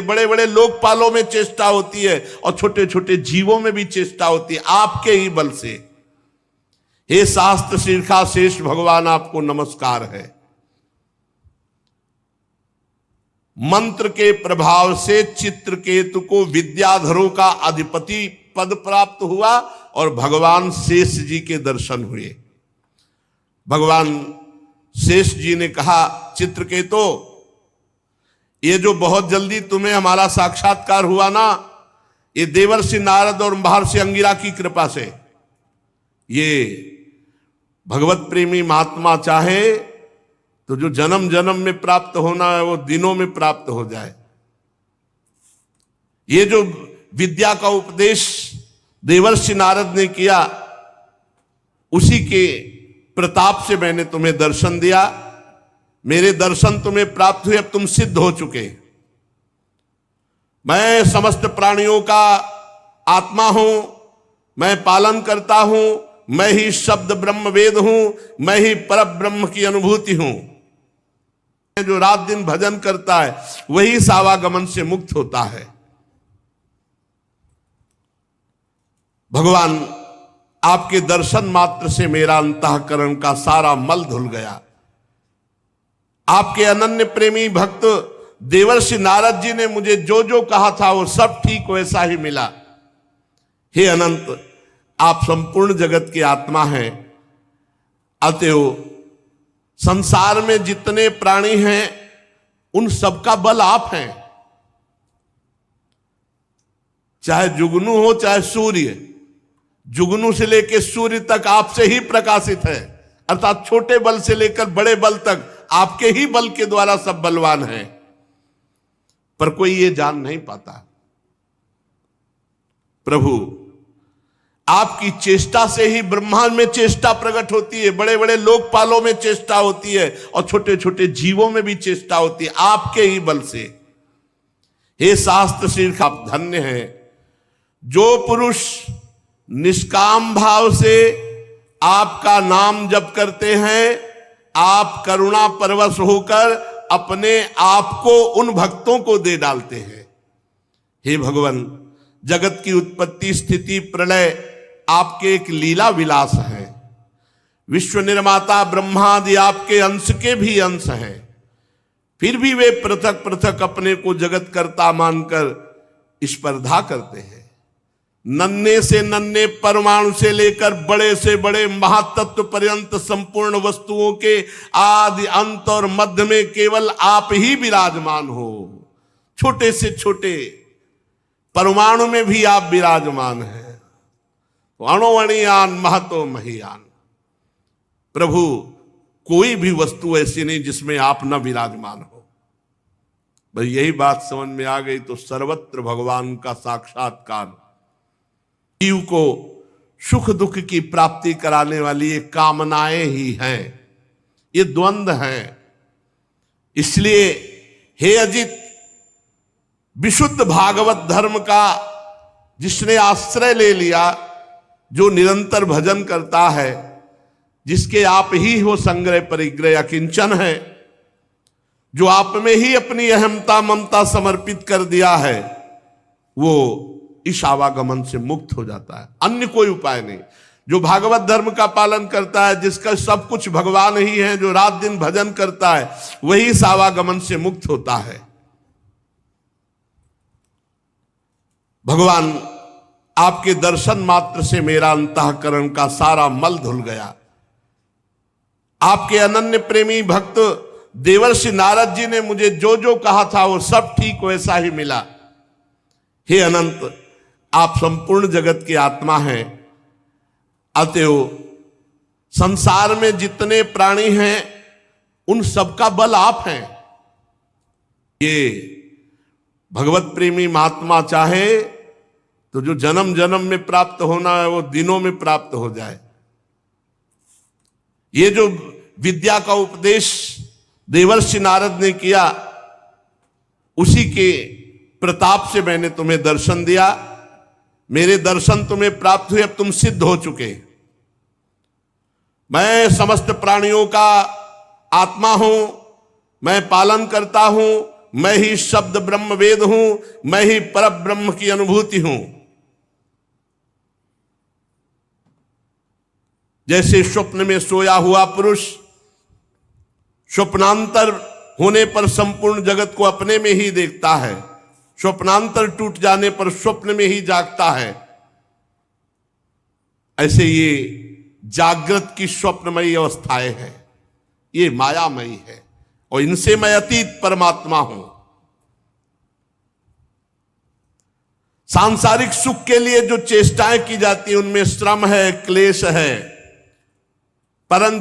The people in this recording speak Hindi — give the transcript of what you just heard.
बड़े बड़े लोकपालों में चेष्टा होती है और छोटे छोटे जीवों में भी चेष्टा होती है आपके ही बल से। हे शास्त्र शीर्षा शेष भगवान, आपको नमस्कार है। मंत्र के प्रभाव से चित्रकेतु को विद्याधरों का अधिपति पद प्राप्त हुआ और भगवान शेष जी के दर्शन हुए। भगवान शेष जी ने कहा, चित्रकेतु, ये जो बहुत जल्दी तुम्हें हमारा साक्षात्कार हुआ ना, ये देवर्षि नारद और महर्षि अंगिरा की कृपा से। ये भगवत प्रेमी महात्मा चाहे तो जो जन्म जन्म में प्राप्त होना है वो दिनों में प्राप्त हो जाए। ये जो विद्या का उपदेश देवर्षि नारद ने किया, उसी के प्रताप से मैंने तुम्हें दर्शन दिया। मेरे दर्शन तुम्हें प्राप्त हुए, अब तुम सिद्ध हो चुके। मैं समस्त प्राणियों का आत्मा हूं, मैं पालन करता हूं, मैं ही शब्द ब्रह्म वेद हूं, मैं ही पर ब्रह्म की अनुभूति हूं। जो रात दिन भजन करता है वही सावागमन से मुक्त होता है। भगवान, आपके दर्शन मात्र से मेरा अंतःकरण का सारा मल धुल गया। आपके अनन्य प्रेमी भक्त देवर्षि नारद जी ने मुझे जो जो कहा था वो सब ठीक वैसा ही मिला। हे अनंत, आप संपूर्ण जगत की आत्मा हैं, अतएव संसार में जितने प्राणी हैं उन सबका बल आप हैं। चाहे जुगनू हो चाहे सूर्य, जुगनू से लेकर सूर्य तक आपसे ही प्रकाशित है, अर्थात छोटे बल से लेकर बड़े बल तक आपके ही बल के द्वारा सब बलवान हैं, पर कोई ये जान नहीं पाता। प्रभु, आपकी चेष्टा से ही ब्रह्मांड में चेष्टा प्रकट होती है, बड़े बड़े लोकपालों में चेष्टा होती है और छोटे छोटे जीवों में भी चेष्टा होती है आपके ही बल से। हे शास्त्र शीर्ष, आप धन्य हैं। जो पुरुष निष्काम भाव से आपका नाम जप करते हैं, आप करुणा परवश होकर अपने आप को उन भक्तों को दे डालते हैं। हे भगवान, जगत की उत्पत्ति स्थिति प्रलय आपके एक लीला विलास है। विश्व निर्माता ब्रह्मादि आपके अंश के भी अंश हैं, फिर भी वे पृथक पृथक अपने को जगत कर्ता मानकर स्पर्धा करते हैं। नन्हे से नन्हे परमाणु से लेकर बड़े से बड़े महातत्व पर्यंत संपूर्ण वस्तुओं के आदि अंत और मध्य में केवल आप ही विराजमान हो। छोटे से छोटे परमाणु में भी आप विराजमान हैं। अणुअणियान महतो महियान। प्रभु, कोई भी वस्तु ऐसी नहीं जिसमें आप न विराजमान हो। भाई यही बात समझ में आ गई तो सर्वत्र भगवान का साक्षात्कार जीव को सुख दुख की प्राप्ति कराने वाली ये कामनाएं ही हैं, ये द्वंद्व हैं। इसलिए हे अजित, विशुद्ध भागवत धर्म का जिसने आश्रय ले लिया, जो निरंतर भजन करता है, जिसके आप ही हो संग्रह परिग्रह अकिंचन है, जो आप में ही अपनी अहमता ममता समर्पित कर दिया है, वो इस आवागमन से मुक्त हो जाता है। अन्य कोई उपाय नहीं। जो भागवत धर्म का पालन करता है, जिसका सब कुछ भगवान ही है, जो रात दिन भजन करता है, वही इस आवागमन से मुक्त होता है। भगवान, आपके दर्शन मात्र से मेरा अंतःकरण का सारा मल धुल गया। आपके अनन्य प्रेमी भक्त देवर्षि नारद जी ने मुझे जो जो कहा था वो सब ठीक वैसा ही मिला। हे अनंत, आप संपूर्ण जगत की आत्मा हैं, अतएव संसार में जितने प्राणी हैं उन सबका बल आप हैं। ये भगवत प्रेमी महात्मा चाहे तो जो जन्म जन्म में प्राप्त होना है वो दिनों में प्राप्त हो जाए। ये जो विद्या का उपदेश देवर्षि नारद ने किया, उसी के प्रताप से मैंने तुम्हें दर्शन दिया। मेरे दर्शन तुम्हें प्राप्त हुए, अब तुम सिद्ध हो चुके। मैं समस्त प्राणियों का आत्मा हूं, मैं पालन करता हूं, मैं ही शब्द ब्रह्म वेद हूं, मैं ही पर ब्रह्म की अनुभूति हूं। जैसे स्वप्न में सोया हुआ पुरुष स्वप्नांतर होने पर संपूर्ण जगत को अपने में ही देखता है, स्वप्नांतर टूट जाने पर स्वप्न में ही जागता है, ऐसे ये जागृत की स्वप्नमयी अवस्थाएं हैं, ये मायामयी है और इनसे मैं अतीत परमात्मा हूं। सांसारिक सुख के लिए जो चेष्टाएं की जाती हैं उनमें श्रम है, क्लेश है, परंतु